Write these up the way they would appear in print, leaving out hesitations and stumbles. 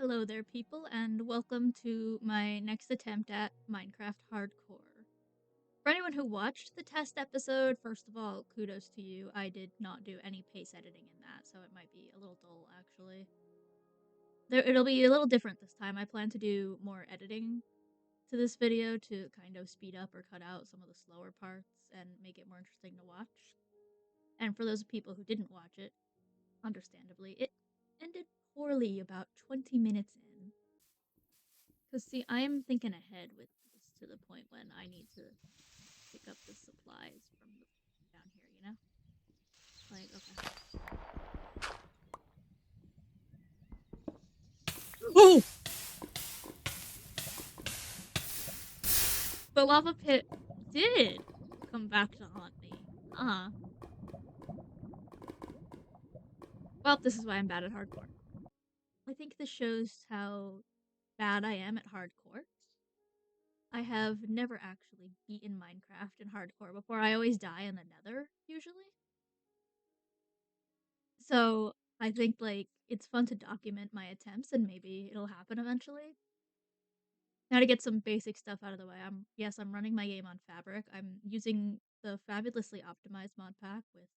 Hello there, people, and welcome to my next attempt at Minecraft Hardcore. For anyone who watched the test episode, first of all, kudos to you. I did not do any pace editing in that, so it might be a little dull, actually. It'll be a little different this time. I plan to do more editing to this video to kind of speed up or cut out some of the slower parts and make it more interesting to watch. And for those people who didn't watch it, understandably, it ended poorly about 20 minutes in. Because, see, I'm thinking ahead with this to the point when I need to pick up the supplies from down here, you know? Like, okay. Oh! The lava pit did come back to haunt me. Uh-huh. Well, this is why I'm bad at hardcore. I think this shows how bad I am at hardcore. I have never actually beaten Minecraft in hardcore before. I always die in the nether, usually. So I think like it's fun to document my attempts and maybe it'll happen eventually. Now to get some basic stuff out of the way, I'm running my game on Fabric. I'm using the fabulously optimized mod pack with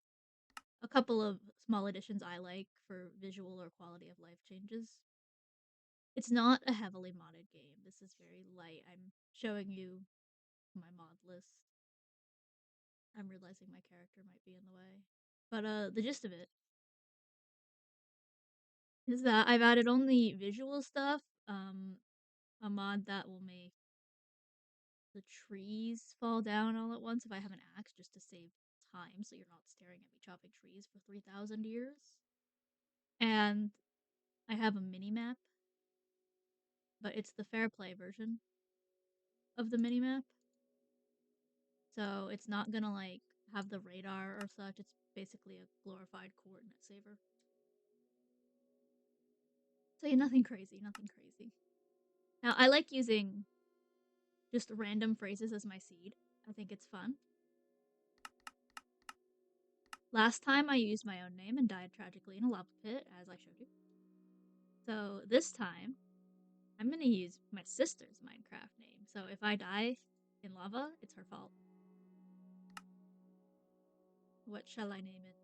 a couple of small additions I like for visual or quality of life changes. It's not a heavily modded game. This is very light. I'm showing you my mod list. I'm realizing my character might be in the way. But the gist of it is that I've added only visual stuff, a mod that will make the trees fall down all at once if I have an axe just to save time so you're not staring at me chopping trees for 3,000 years. And I have a mini map, but it's the fair play version of the mini map. So it's not gonna like have the radar or such. It's basically a glorified coordinate saver. So yeah, nothing crazy, nothing crazy. Now I like using just random phrases as my seed. I think it's fun. Last time I used my own name and died tragically in a lava pit, as I showed you. So this time, I'm gonna use my sister's Minecraft name. So if I die in lava, it's her fault. What shall I name it?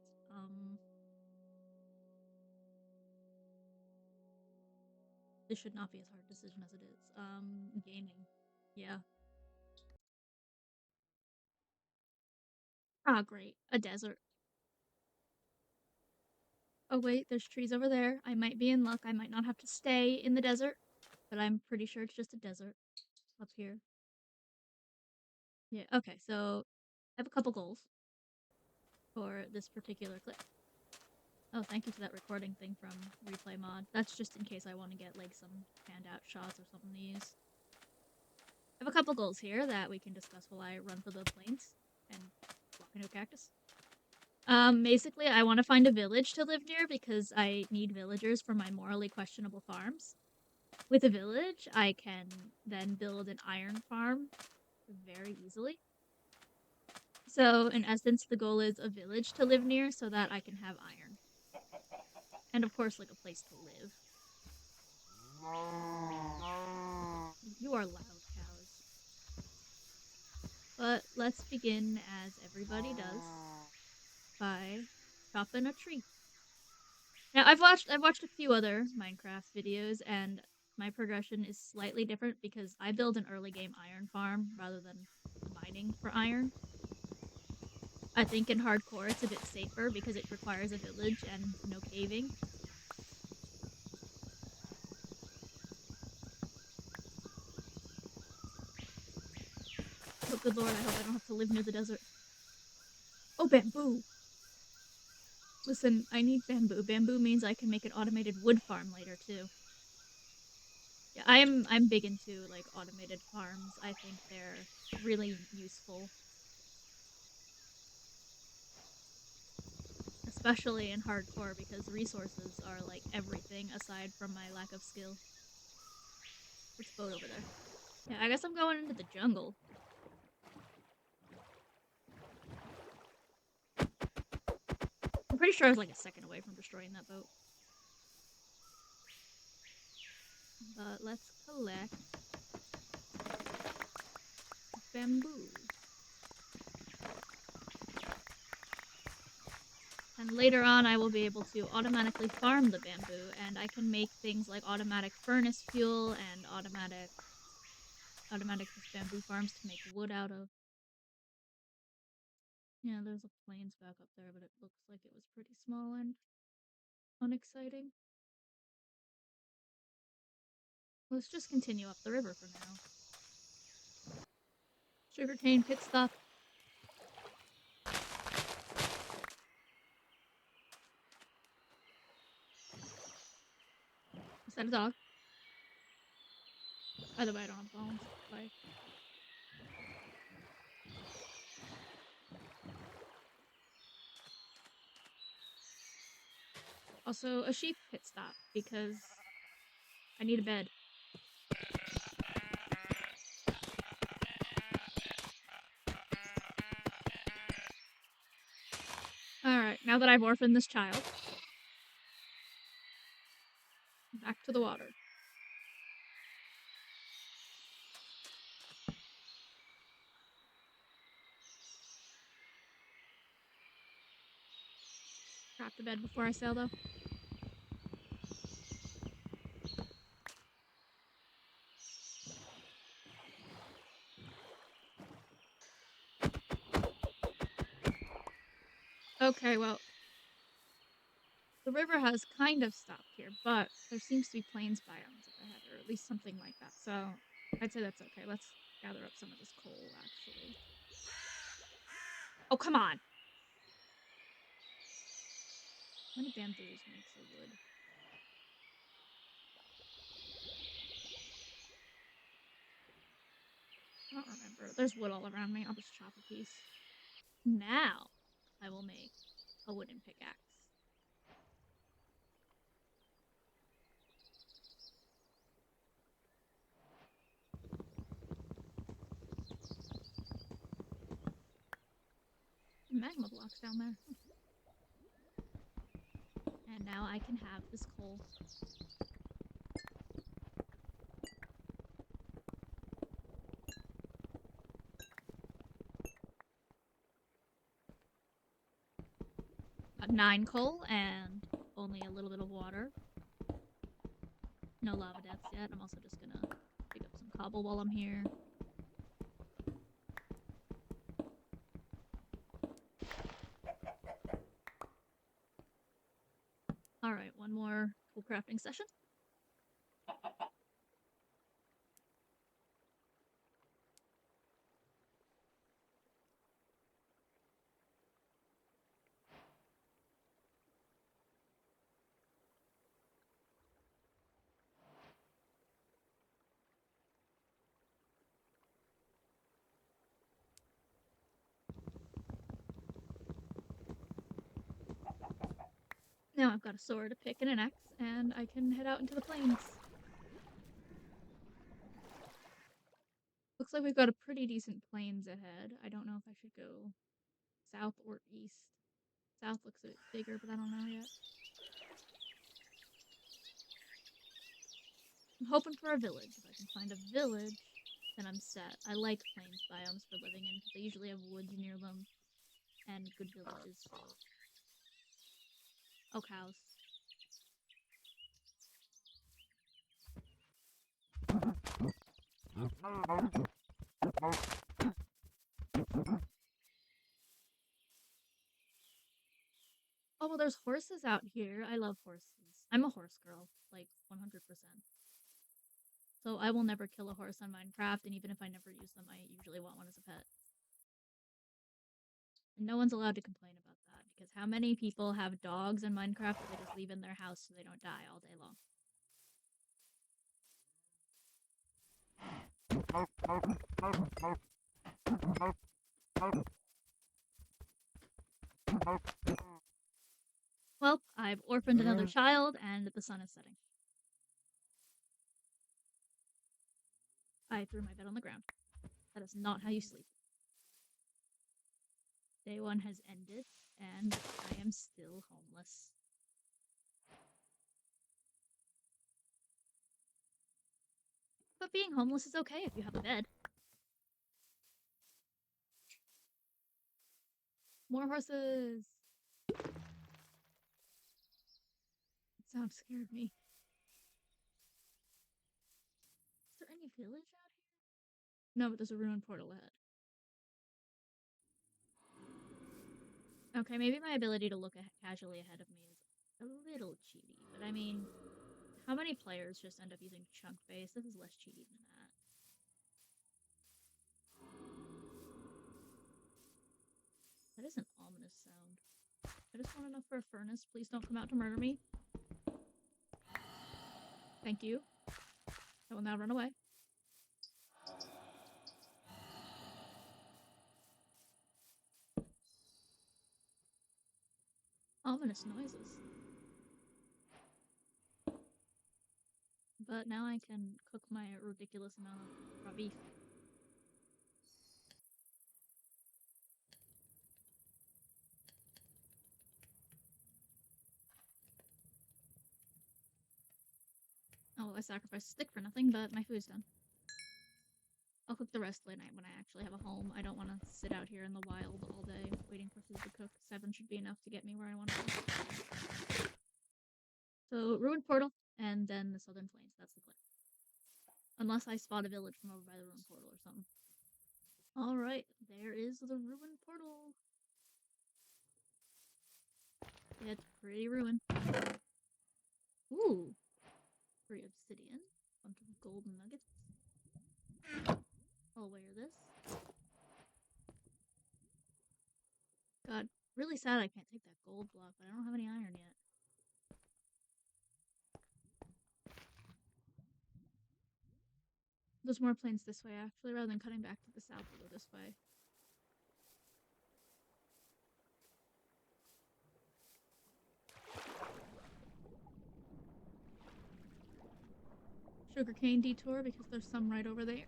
This should not be as hard a decision as it is. Gaming. Yeah. Ah, great. A desert. Oh wait, there's trees over there. I might be in luck. I might not have to stay in the desert, but I'm pretty sure it's just a desert up here. Yeah, okay, so I have a couple goals for this particular clip. Oh, thank you for that recording thing from Replay Mod. That's just in case I want to get like some handout shots or something to use. I have a couple goals here that we can discuss while I run for the plains and walk into a cactus. Basically, I want to find a village to live near because I need villagers for my morally questionable farms. With a village, I can then build an iron farm very easily. So, in essence, the goal is a village to live near so that I can have iron. And of course, like a place to live. You are loud, cows. But let's begin as everybody does by chopping a tree. Now I've watched a few other Minecraft videos and my progression is slightly different because I build an early game iron farm rather than mining for iron. I think in hardcore it's a bit safer because it requires a village and no caving. Oh good lord, I hope I don't have to live near the desert. Oh, bamboo! Listen, I need bamboo. Bamboo means I can make an automated wood farm later too. Yeah, I'm big into like automated farms. I think they're really useful. Especially in hardcore because resources are like everything aside from my lack of skill. What's boat over there? Yeah, I guess I'm going into the jungle. I'm pretty sure I was like a second away from destroying that boat. But let's collect bamboo. And later on, I will be able to automatically farm the bamboo, and I can make things like automatic furnace fuel and automatic just bamboo farms to make wood out of. Yeah, there's a plains back up there, but it looks like it was pretty small and unexciting. Let's just continue up the river for now. Sugarcane pit stop. Is that a dog? By the way, I don't have bones. Bye. Also, a sheep pit stop, because I need a bed. Alright, now that I've orphaned this child, back to the water. Craft a bed before I sail, though. Okay, well, the river has kind of stopped here, but there seems to be plains biomes up ahead, or at least something like that. So I'd say that's okay. Let's gather up some of this coal, actually. Oh, come on! How many bamboos makes a wood? I don't remember. There's wood all around me. I'll just chop a piece. Now I will make a wooden pickaxe. Magma blocks down there. And now I can have this coal. Got 9 coal and only a little bit of water. No lava deaths yet. I'm also just gonna dig up some cobble while I'm here. Alright, one more tool crafting session. Now I've got a sword, a pick, and an axe, and I can head out into the plains. Looks like we've got a pretty decent plains ahead. I don't know if I should go south or east. South looks a bit bigger, but I don't know yet. I'm hoping for a village. If I can find a village, then I'm set. I like plains biomes for living in because they usually have woods near them and good villages. Oh, cows. Oh, well, there's horses out here. I love horses. I'm a horse girl, like 100%. So I will never kill a horse on Minecraft, and even if I never use them, I usually want one as a pet. And no one's allowed to complain about that, because how many people have dogs in Minecraft that they just leave in their house so they don't die all day long? Well, I've orphaned another child, and the sun is setting. I threw my bed on the ground. That is not how you sleep. Day 1 has ended, and I am still homeless. But being homeless is okay if you have a bed. More horses! That sound scared me. Is there any village out here? No, but there's a ruined portal ahead. Okay, maybe my ability to look casually ahead of me is a little cheaty, but I mean, how many players just end up using chunk base? This is less cheaty than that. That is an ominous sound. I just want enough for a furnace. Please don't come out to murder me. Thank you. I will now run away. Ominous noises. But now I can cook my ridiculous amount of raw beef. Oh, I sacrificed a stick for nothing, but my food's done. I'll cook the rest later night when I actually have a home. I don't want to sit out here in the wild all day waiting for food to cook. 7 should be enough to get me where I want to go. So, ruined portal, and then the southern plains. That's the plan. Unless I spot a village from over by the ruined portal or something. Alright, there is the ruined portal. Yeah, it's pretty ruined. Ooh. Free obsidian. Bunch of golden nuggets. I'll wear this. God, really sad I can't take that gold block, but I don't have any iron yet. There's more plains this way, actually. Rather than cutting back to the south, we'll go this way. Sugarcane detour, because there's some right over there.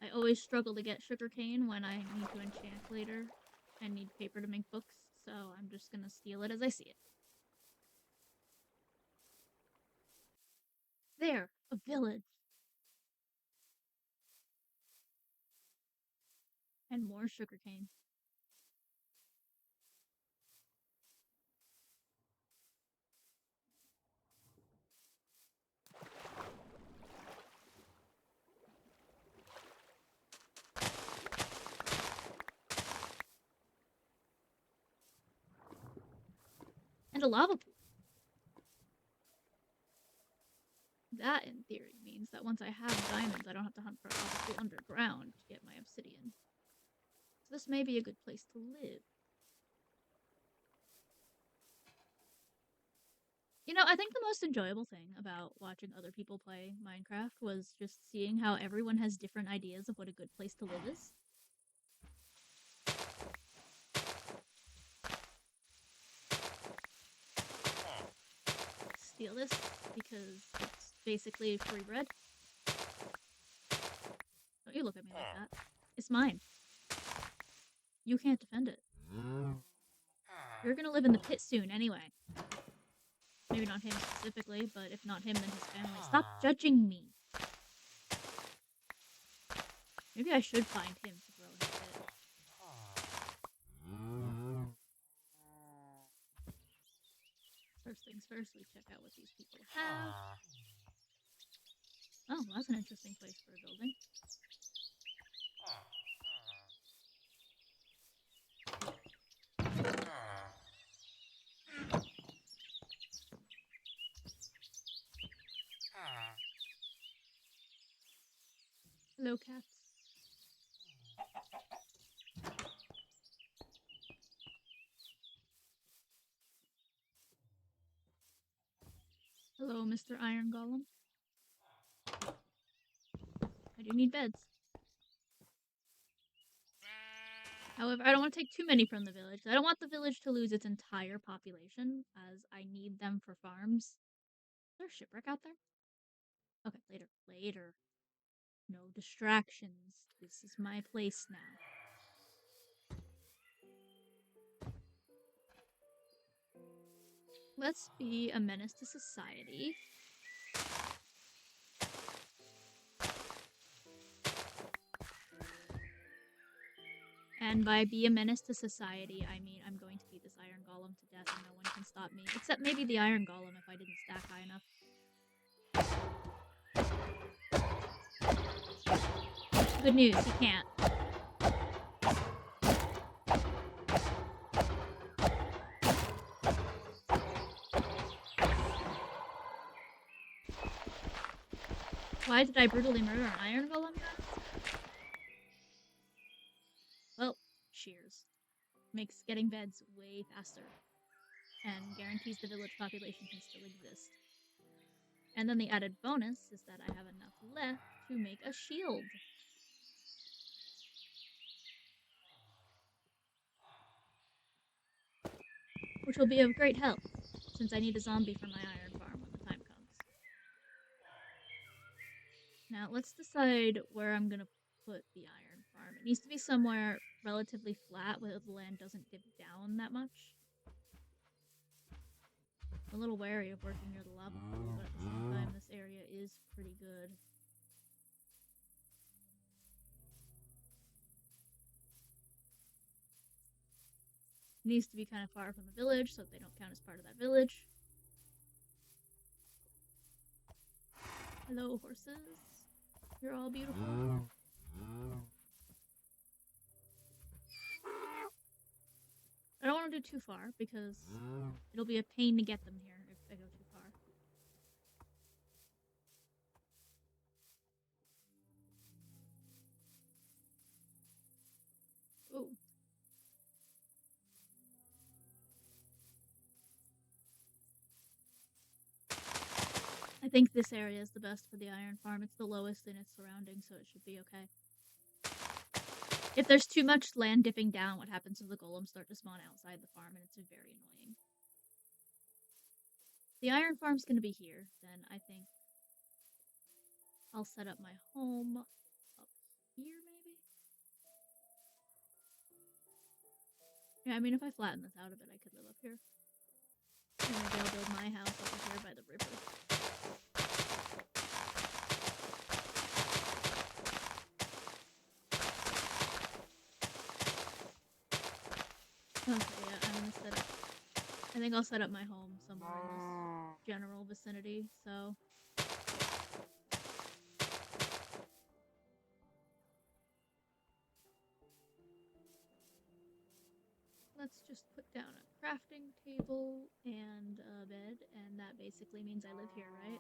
I always struggle to get sugarcane when I need to enchant later and need paper to make books, so I'm just gonna steal it as I see it. There! A village! And more sugarcane. And a lava pool. That, in theory, means that once I have diamonds, I don't have to hunt for a lava pool underground to get my obsidian. So this may be a good place to live. You know, I think the most enjoyable thing about watching other people play Minecraft was just seeing how everyone has different ideas of what a good place to live is. Steal this because it's basically free bread. Don't you look at me like that. It's mine. You can't defend it. You're gonna live in the pit soon anyway. Maybe not him specifically, but if not him, then his family. Stop judging me! Maybe I should find him to throw in the pit. First things first, we check out what these people have. Oh, well, that's an interesting place for a building. Hello, cats. Hello, Mr. Iron Golem. I do need beds. However, I don't want to take too many from the village. I don't want the village to lose its entire population, as I need them for farms. Is there a shipwreck out there? Okay, later. Later. No distractions. This is my place now. Let's be a menace to society. And by be a menace to society, I mean I'm going to beat this iron golem to death and no one can stop me. Except maybe the iron golem if I didn't stack high enough. Good news, he can't. Why did I brutally murder an iron golem, guys? Well, shears. Makes getting beds way faster. And guarantees the village population can still exist. And then the added bonus is that I have enough left to make a shield. Which will be of great help, since I need a zombie for my iron farm when the time comes. Now, let's decide where I'm gonna put the iron farm. It needs to be somewhere relatively flat where the land doesn't dip down that much. I'm a little wary of working near the lava pool, but at the same time, this area is pretty good. It needs to be kind of far from the village so that they don't count as part of that village. Hello, horses. You're all beautiful. I don't want to do too far because it'll be a pain to get them here if I go too far. Oh. I think this area is the best for the iron farm. It's the lowest in its surroundings, so it should be okay. If there's too much land dipping down, what happens is the golems start to spawn outside the farm, and it's very annoying. The iron farm's gonna be here, then I think I'll set up my home up here, maybe? Yeah, I mean, if I flatten this out a bit, I could live up here. And maybe I'll build my house over here by the river. Okay, yeah, I'm gonna set up... I think I'll set up my home somewhere in this general vicinity, so... Let's just put down a crafting table and a bed, and that basically means I live here, right?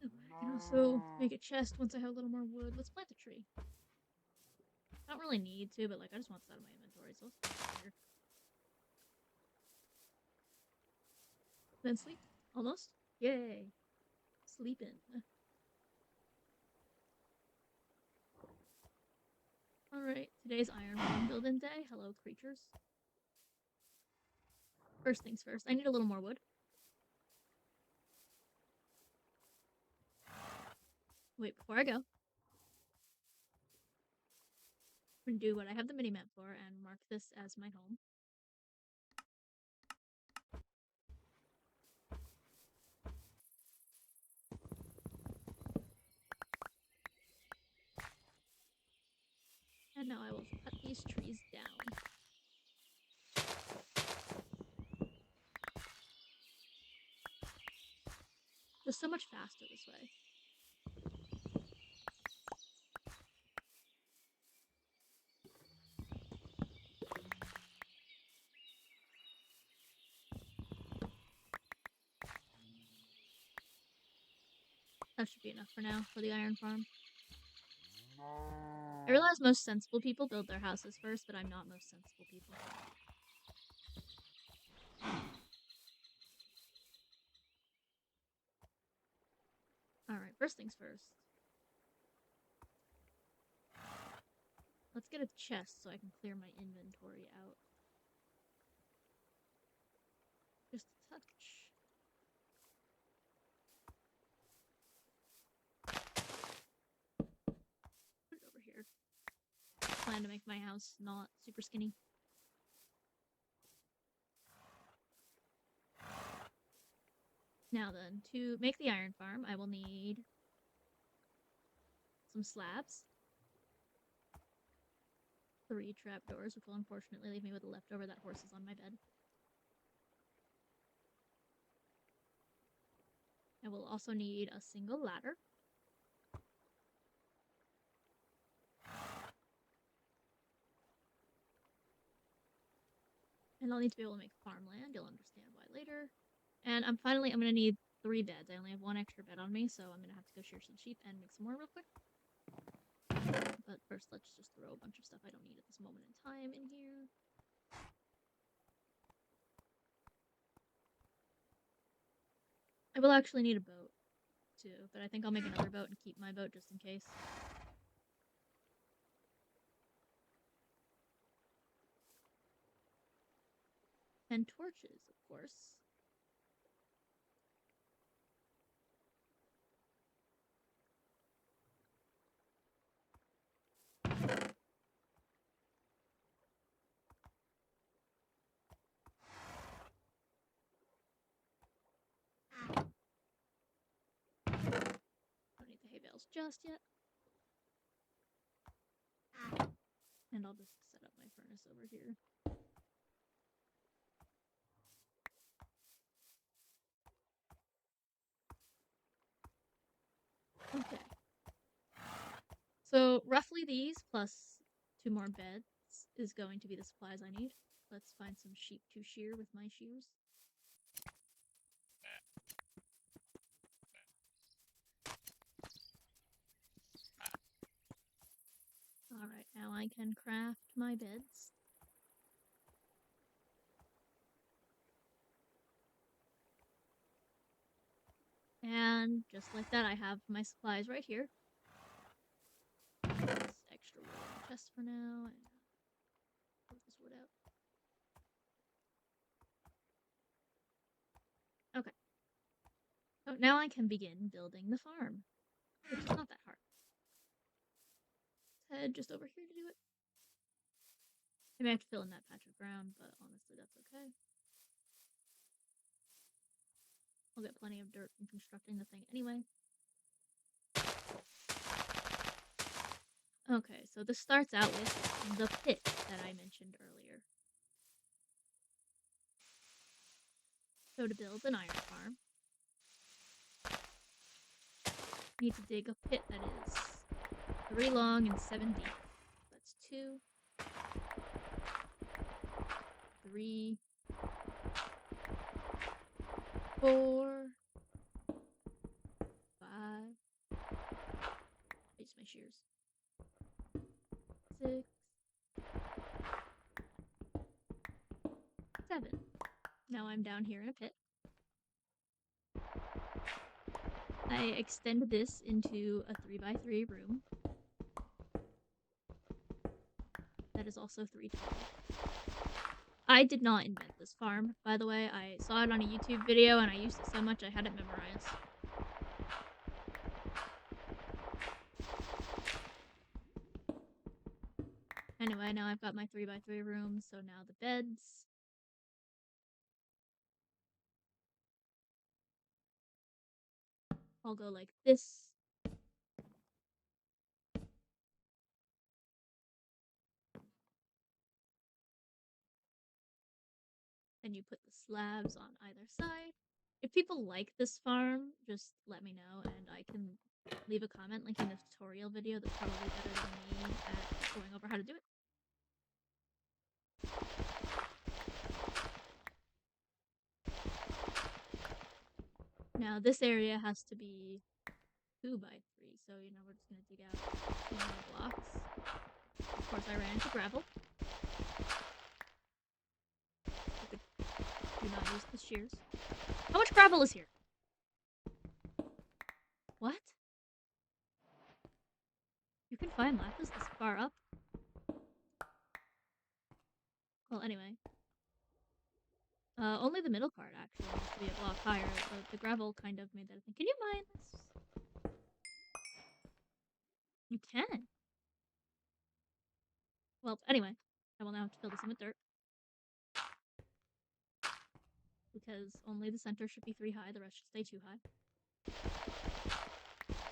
I can also make a chest once I have a little more wood. Let's plant a tree. I don't really need to, but like I just want this out of my inventory, so let's put it here. Then sleep. Almost. Yay. Sleeping. Alright, today's iron farm building day. Hello, creatures. First things first, I need a little more wood. Wait, before I go, I'm gonna do what I have the mini-map for and mark this as my home. And now I will cut these trees down. Just so much faster this way. That should be enough for now for the iron farm. I realize most sensible people build their houses first, but I'm not most sensible people. Alright, first things first. Let's get a chest so I can clear my inventory out. Just a touch. Put it over here. Plant can to make my house not super skinny. Now then, to make the iron farm, I will need some slabs, 3 trapdoors, which will unfortunately leave me with a leftover that horse is on my bed. I will also need a single ladder. And I'll need to be able to make farmland. You'll understand why later. And I'm gonna need 3 beds. I only have 1 extra bed on me, so I'm gonna have to go shear some sheep and make some more real quick. But first, let's just throw a bunch of stuff I don't need at this moment in time in here. I will actually need a boat, too, but I think I'll make another boat and keep my boat just in case. And torches, of course. Don't need the hay bales just yet. And I'll just set up my furnace over here. Okay. So roughly these plus 2 more beds is going to be the supplies I need. Let's find some sheep to shear with my shears. Alright, now I can craft my beds. And just like that, I have my supplies right here. This extra wood in the chest for now, and put this wood out. Okay. So now I can begin building the farm, which is not that hard. Let's head just over here to do it. I may have to fill in that patch of ground, but honestly, that's okay. I'll get plenty of dirt from constructing the thing anyway. Okay, so this starts out with the pit that I mentioned earlier. So to build an iron farm, you need to dig a pit that is 3 long and 7 deep. That's 2, 3, 4, 5. I use my shears. 6, 7. Now I'm down here in a pit. I extend this into a 3x3 room. That is also 3 tall. I did not invent this farm, by the way. I saw it on a YouTube video and I used it so much I had it memorized. Anyway, now I've got my 3x3 room, so now the beds. I'll go like this. Then you put the slabs on either side. If people like this farm, just let me know and I can leave a comment linking the tutorial video that's probably better than me at going over how to do it. Now this area has to be 2x3, so we're just gonna dig out 2 more blocks. Of course I ran into gravel. Do not use the shears. How much gravel is here? What? You can find lapis this far up? Well, anyway. Only the middle part actually needs to be a block higher, but the gravel kind of made that a thing. Can you mine this? You can. Well, anyway, I will now have to fill this in with dirt. Because only the center should be 3 high, the rest should stay 2 high.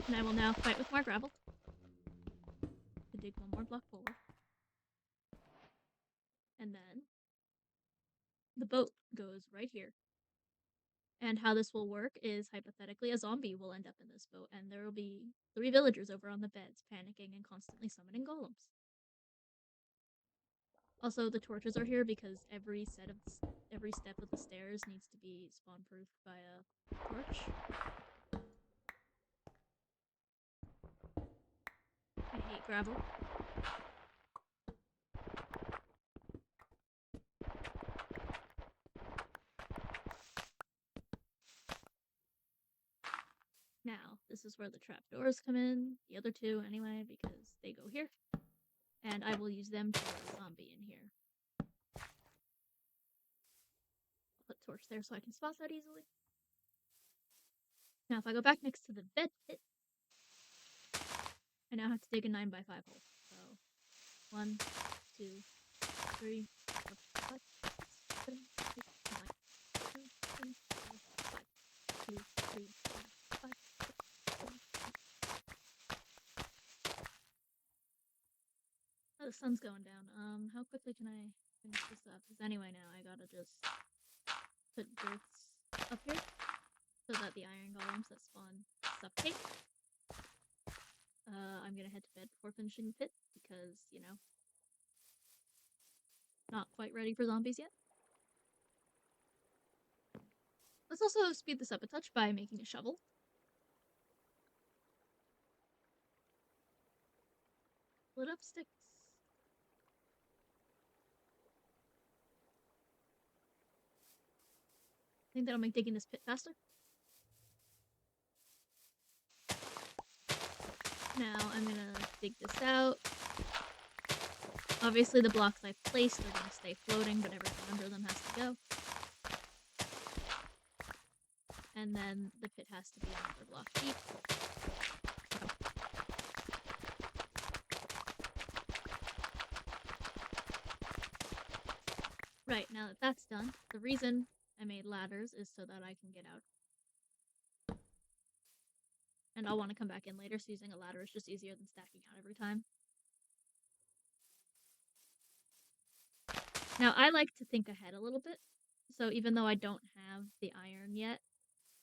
And I will now fight with more gravel to dig one more block forward. And then the boat goes right here. And how this will work is, hypothetically, a zombie will end up in this boat, and there will be 3 villagers over on the beds, panicking and constantly summoning golems. Also, the torches are here because every step of the stairs needs to be spawn-proofed by a torch. I hate gravel. Now, this is where the trapdoors come in, the other 2 anyway, because they go here. And I will use them to put a zombie in here. I'll put torch there so I can spot that easily. Now, if I go back next to the bed pit, I now have to dig a 9 by 5 hole. So, 1, 2, 3, 4, 5, 6, 7, 8, 9, 2, 3, 4, 5, 2, 3, 4, 5, 6, 7, 8. Oh, the sun's going down. How quickly can I finish this up? Because anyway, now I gotta just put bricks up here so that the iron golems that spawn suffocate. I'm gonna head to bed before finishing the pit because, you know, not quite ready for zombies yet. Let's also speed this up a touch by making a shovel. Split up sticks. I think that'll make digging this pit faster. Now I'm gonna dig this out. Obviously the blocks I've placed are gonna stay floating, but everything under them has to go. And then the pit has to be another block deep. Right, now that that's done, the reason I made ladders is so that I can get out. And I'll want to come back in later, so using a ladder is just easier than stacking out every time. Now, I like to think ahead a little bit. So even though I don't have the iron yet,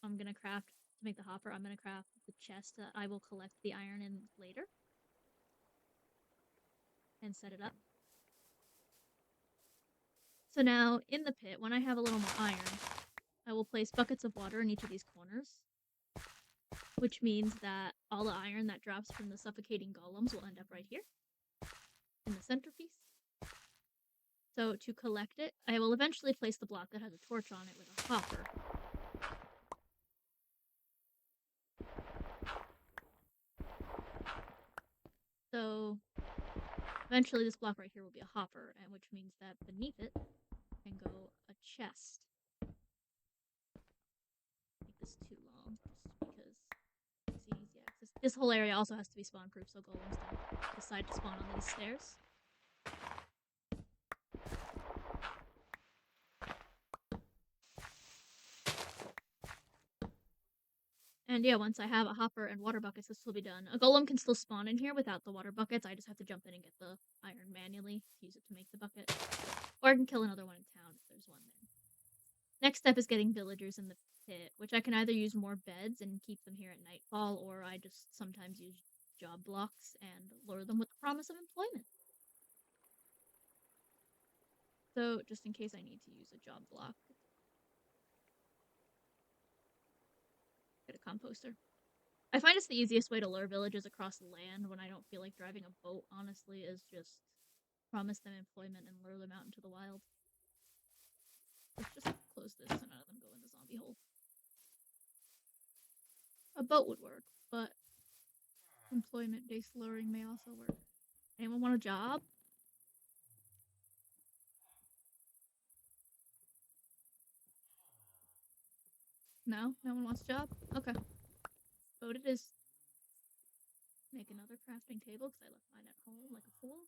I'm going to craft, to make the hopper, I'm going to craft the chest that I will collect the iron in later. And set it up. So now, in the pit, when I have a little more iron, I will place buckets of water in each of these corners. Which means that all the iron that drops from the suffocating golems will end up right here. In the centerpiece. So to collect it, I will eventually place the block that has a torch on it with a hopper. So eventually this block right here will be a hopper, and which means that beneath it can go a chest. Make this too long, just because it's easy access. This whole area also has to be spawn proof, so golems don't decide to spawn on these stairs. And yeah, once I have a hopper and water buckets, this will be done. A golem can still spawn in here without the water buckets. I just have to jump in and get the iron manually, use it to make the bucket. Or I can kill another one in town if there's one there. Next step is getting villagers in the pit, which I can either use more beds and keep them here at nightfall, or I just sometimes use job blocks and lure them with the promise of employment. So, just in case I need to use a job block, get a composter. I find it's the easiest way to lure villages across land when I don't feel like driving a boat, honestly, is just promise them employment and lure them out into the wild. Let's just close this so none of them go in the zombie hole. A boat would work, but employment-based luring may also work. Anyone want a job? No? No one wants a job? Okay. Boat it is. Make another crafting table because I left mine at home like a fool.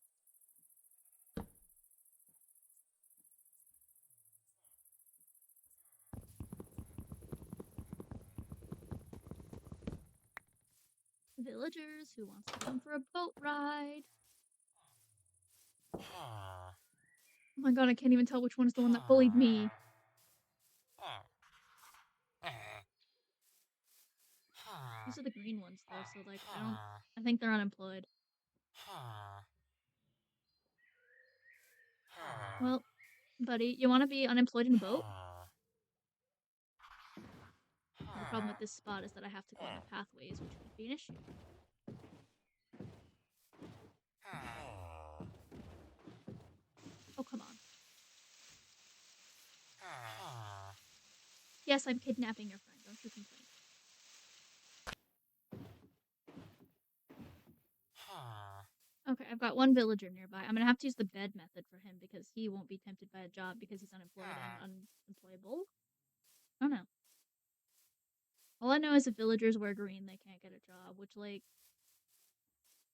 Villagers, who wants to come for a boat ride? Oh my god, I can't even tell which one is the one that bullied me. These are the green ones, though, so, like, I think they're unemployed. Well, buddy, you want to be unemployed in a boat? The problem with this spot is that I have to go on the pathways, which could be an issue. Oh, come on. Yes, I'm kidnapping your friend. Don't you complain. Okay, I've got one villager nearby. I'm gonna have to use the bed method for him because he won't be tempted by a job because he's unemployed and unemployable. I don't know. All I know is if villagers wear green, they can't get a job, which, like,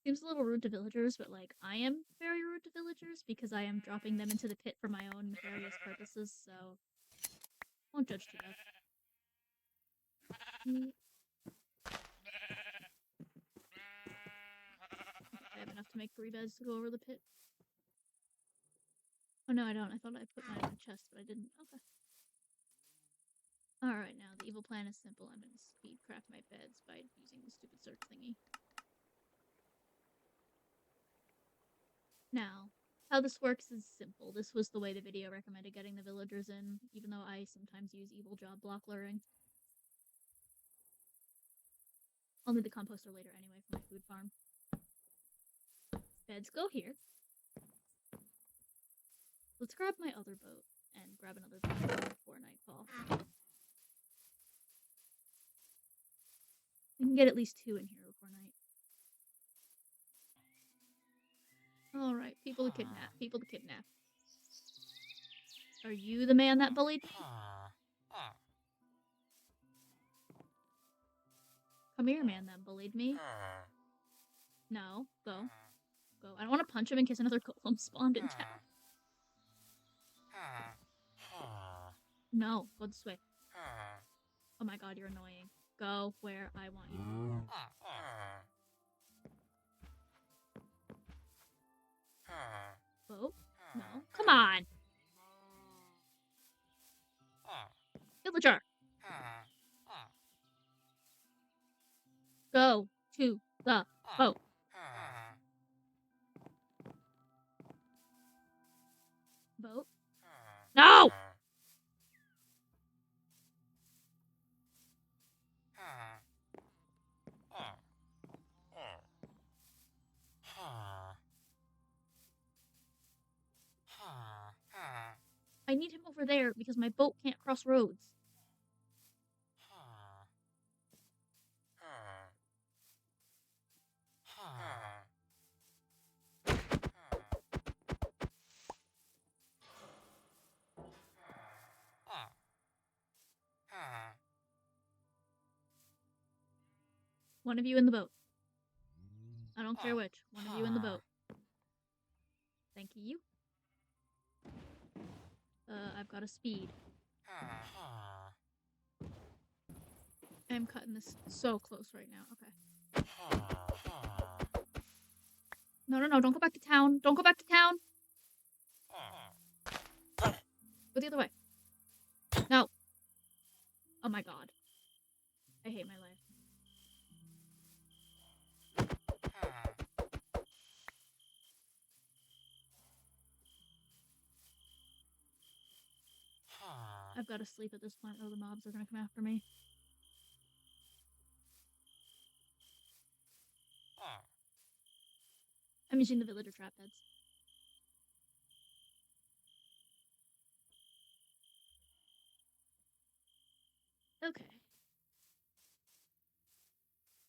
seems a little rude to villagers, but, like, I am very rude to villagers because I am dropping them into the pit for my own nefarious purposes, so won't judge too much. I have enough to make 3 beds to go over the pit. Oh no, I don't. I thought I put mine in the chest, but I didn't. Okay. Alright, now the evil plan is simple. I'm gonna speed craft my beds by using the stupid search thingy. Now, how this works is simple. This was the way the video recommended getting the villagers in, even though I sometimes use evil job block luring. I'll need the composter later anyway for my food farm. Beds go here. Let's grab my other boat and grab another boat before nightfall. We can get at least 2 in here before night. Alright, people to kidnap. People to kidnap. Are you the man that bullied me? Come here, man that bullied me. No, go. Go. I don't want to punch him in case another golem spawned in town. No, go this way. Oh my god, you're annoying. Go where I want you to go. Boat? No. Come on! Villager! Go to the boat. Boat? No! I need him over there because my boat can't cross roads. One of you in the boat. I don't care which. One of you in the boat. Thank you. I've got a speed. I'm cutting this so close right now. Okay. No, don't go back to town. Don't go back to town. Go the other way. No. Oh my god. I hate my life. I've got to sleep at this point or the mobs are gonna come after me. I'm using the villager trap beds. Okay.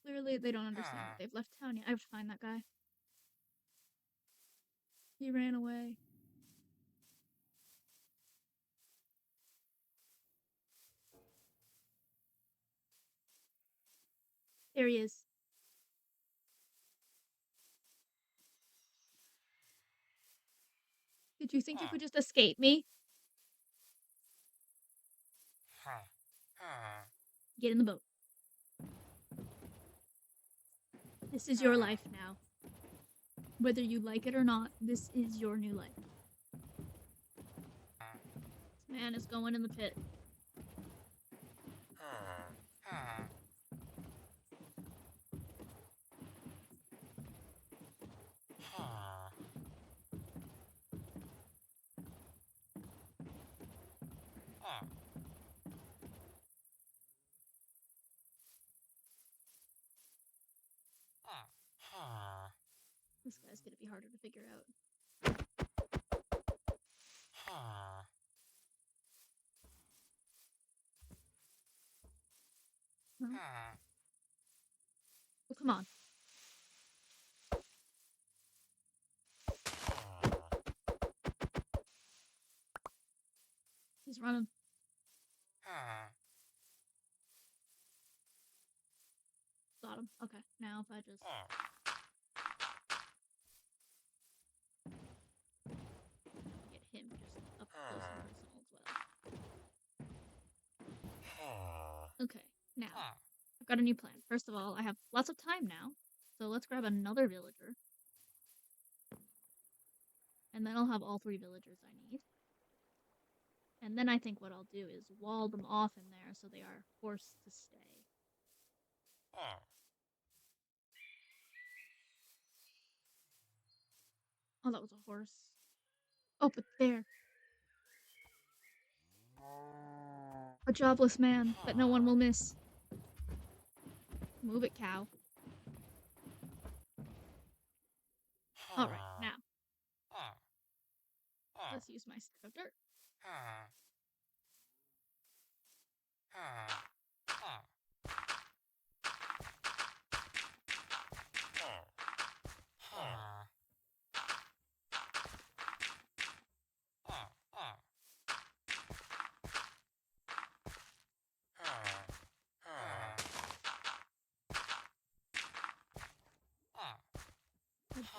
Clearly they don't understand that they've left town yet. I have to find that guy. He ran away. There he is. Did you think you could just escape me? Get in the boat. This is your life now. Whether you like it or not, this is your new life. This man is going in the pit. This guy's gonna be harder to figure out. No? Oh, come on. He's running. Got him. Okay, now if I just... get him just up close and personal as well. Okay, now, I've got a new plan. First of all, I have lots of time now, so let's grab another villager. And then I'll have all 3 villagers I need. And then I think what I'll do is wall them off in there so they are forced to stay. Oh, that was a horse. Oh, but there. A jobless man that no one will miss. Move it, cow. Alright, now. Let's use my stick of dirt. Okay,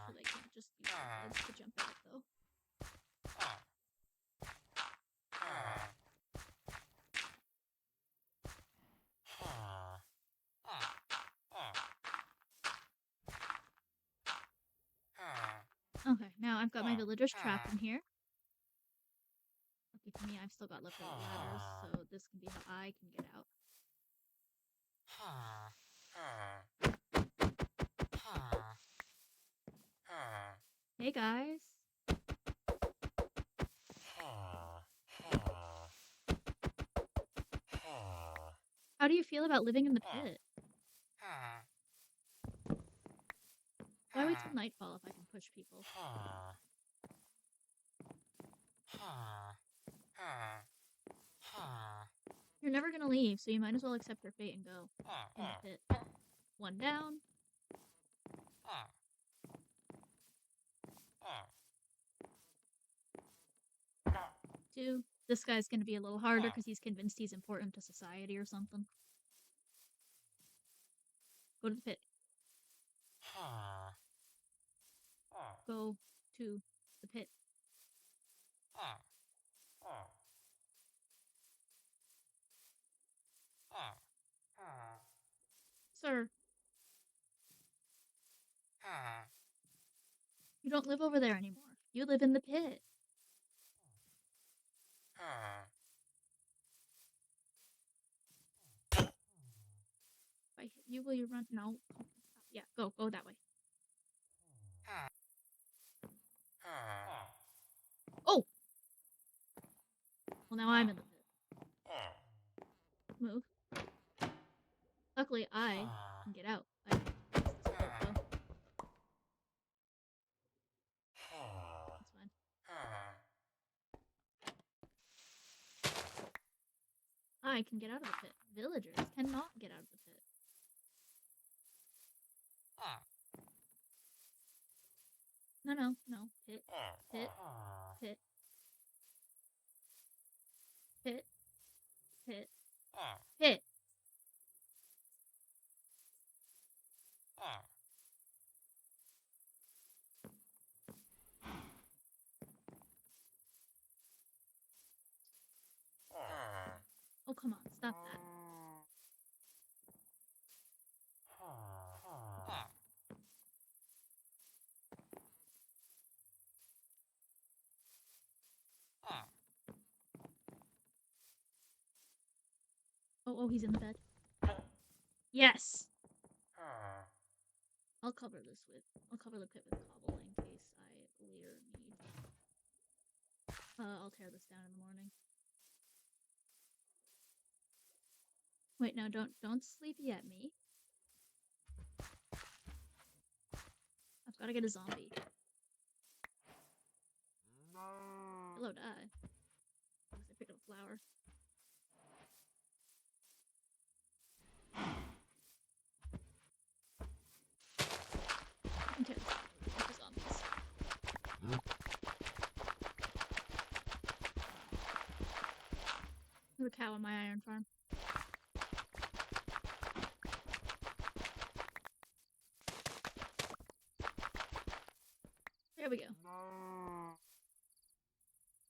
so they can't just use their heads to jump out, though. Okay, now I've got my villagers trapped in here. Lucky for me, I've still got leftover ladders, so this can be how I can get out. Hey guys. How do you feel about living in the pit? Why wait till nightfall if I can push people? You're never gonna leave, so you might as well accept your fate and go in the pit. 1 down. 2. This guy's gonna be a little harder because he's convinced he's important to society or something. Go to the pit. Go to the pit. Sir. You don't live over there anymore. You live in the pit. If I hit you, will you run? No. Yeah, go that way. Oh! Well, now I'm in the pit. Move. Luckily, I can get out. I can use this rope, though. That's fine. I can get out of the pit. Villagers cannot get out of the pit. No. Pit. Pit. Pit. Pit. Pit. Pit. Oh, come on. Stop that. Oh, he's in the bed. Yes! I'll cover the pit with cobble in case I later need. I'll tear this down in the morning. Wait, no, don't sleepy at me. I've gotta get a zombie. Hello, die. I picked up a flower. I can tear this down for zombies. There's a cow on my iron farm. There we go.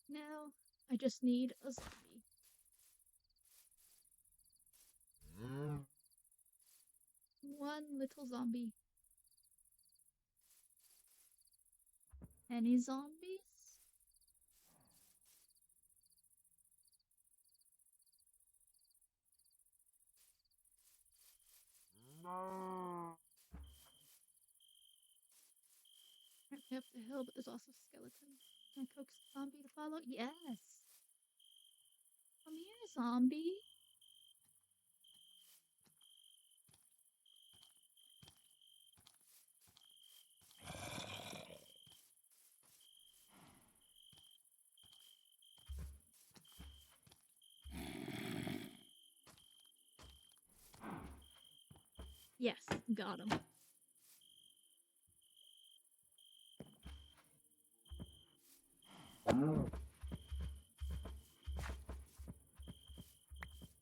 Now, I just need a zombie. One little zombie. Any zombies? Way up the hill, but there's also skeletons. Can I coax the zombie to follow? Yes! Come here, zombie! Yes, got him.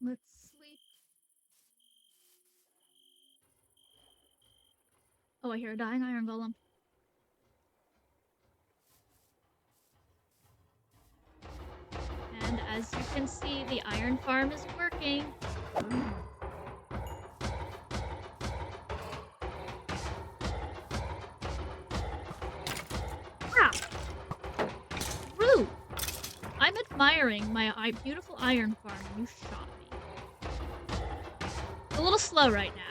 Let's sleep. Oh, I hear a dying iron golem. And as you can see, the iron farm is working. Ah! Rude! I'm admiring my beautiful iron farm and you shot me. It's a little slow right now.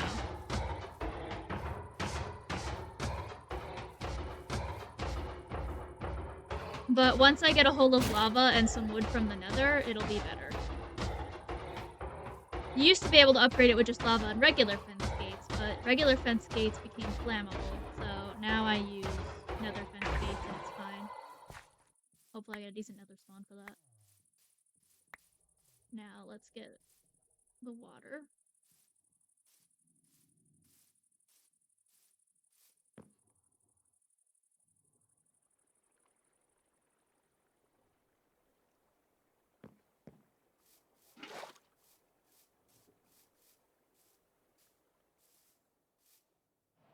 But once I get a hole of lava and some wood from the nether, it'll be better. You used to be able to upgrade it with just lava and regular fence gates, but regular fence gates became flammable, so now I use nether fence gates and it's fine. Hopefully I get a decent nether spawn for that. Now let's get the water.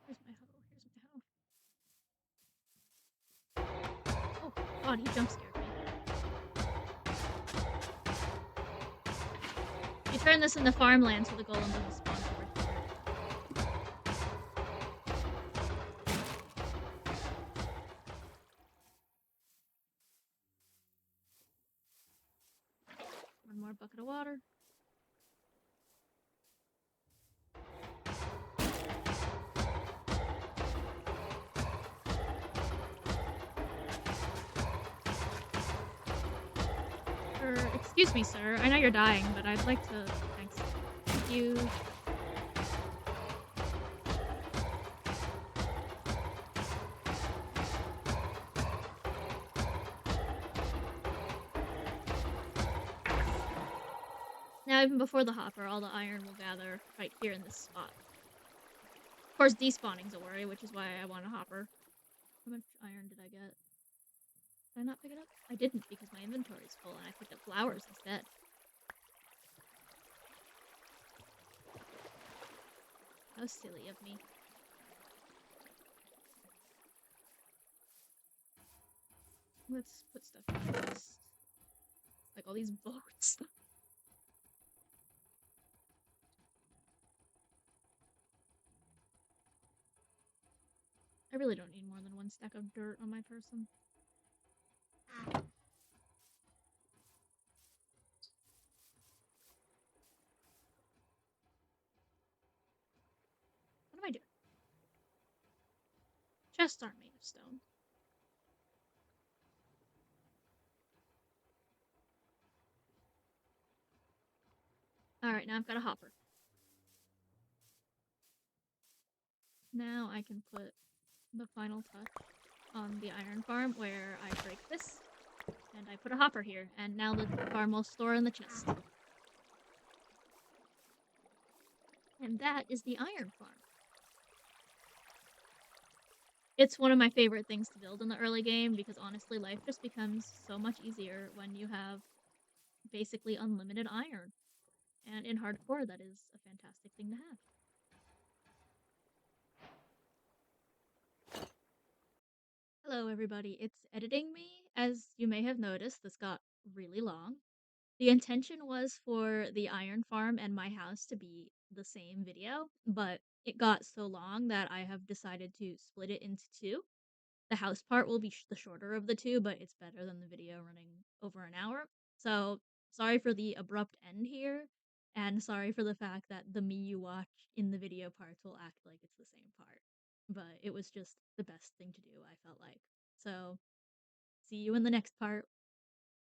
Here's my hoe. Oh god, he jump scared me. You turn this into farmland so the golem doesn't spawn over here. One more bucket of water. Excuse me, sir. I know you're dying, but I'd like to... Thanks. Thank you. Now, even before the hopper, all the iron will gather right here in this spot. Of course, despawning's a worry, which is why I want a hopper. How much iron did I get? Did I not pick it up? I didn't, because my inventory's full, and I picked up flowers instead. How silly of me. Let's put stuff in this. Like all these boats. I really don't need more than one stack of dirt on my person. chests aren't made of stone. Alright, now I've got a hopper. Now I can put the final touch on the iron farm where I break this, and I put a hopper here, and now the farm will store in the chest. And that is the iron farm. It's one of my favorite things to build in the early game because honestly, life just becomes so much easier when you have basically unlimited iron. And in hardcore, that is a fantastic thing to have. Hello, everybody. It's editing me. As you may have noticed, this got really long. The intention was for the iron farm and my house to be the same video, but it got so long that I have decided to split it into two. The house part will be the shorter of the two, but it's better than the video running over an hour. So, sorry for the abrupt end here, and sorry for the fact that the me you watch in the video parts will act like it's the same part. But it was just the best thing to do, I felt like. So, see you in the next part.